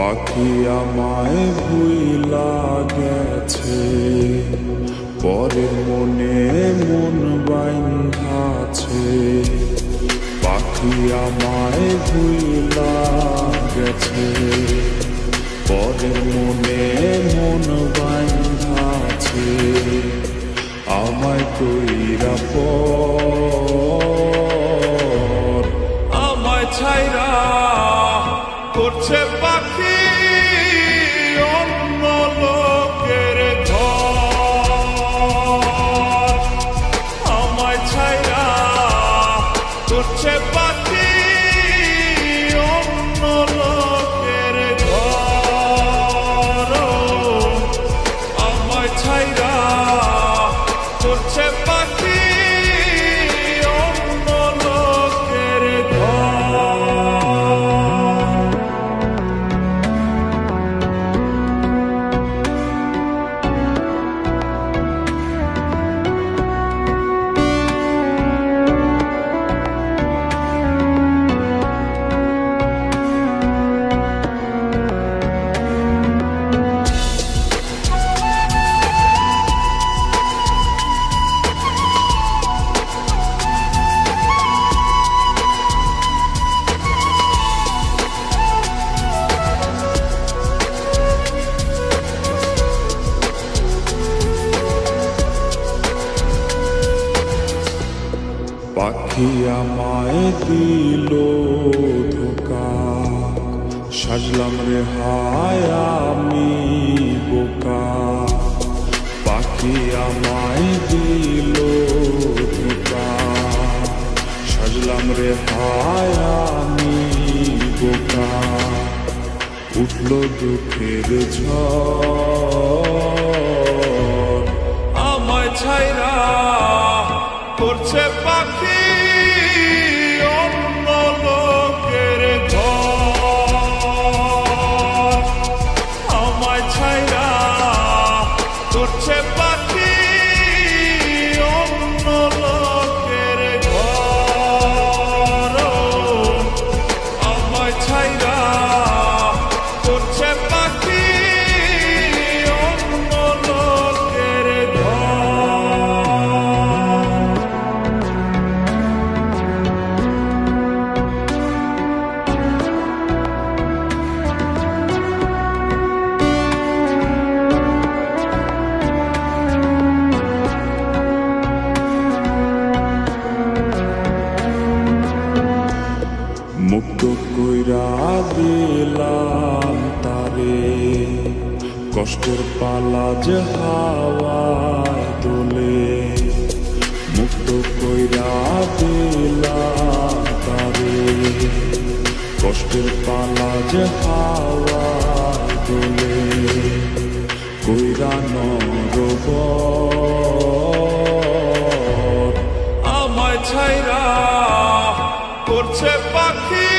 পাখি আমায় ভুইলা গেছে, পরের মনে মন বাইন্ধাছে। পাখি আমায় ভুইলা গেছে, পরের মনে মন বাইন্ধাছে। আমায় কইরা পর আমায় ছাইরা করছে পাখি অন্য লোকের ঘর। আমায় ছাইরা করছে পাখি অন্য লোকের ঘর। আমায় ছাইরা করছে পাখি অন্য লোকের ঘর। পাখি আমায় দিল ধোকা, সাজলাম রে হায় আমি বোকা। পাখি আমায় দিল ধোকা, সাজলাম রে হায় আমি বোকা। উঠল দুঃখের ঝড়, আমায় ছাইরা করছে পাখি অন্য লোকের ঘর। আমায় ছাইরা করছে পাখি অন্য লোকের ঘর। আমায় ছাইরা করছে পাখি অন্য লোকের ঘর। মুক্ত কইরা দিলাম তারে, কষ্টের পালা যে হাওয়ায় দোলে। মুক্ত কইরা দিলাম তারে, কষ্টের পালা যে হাওয়ায় দোলে। কইরা নরবর আমায় ছাইরা করছে পাখি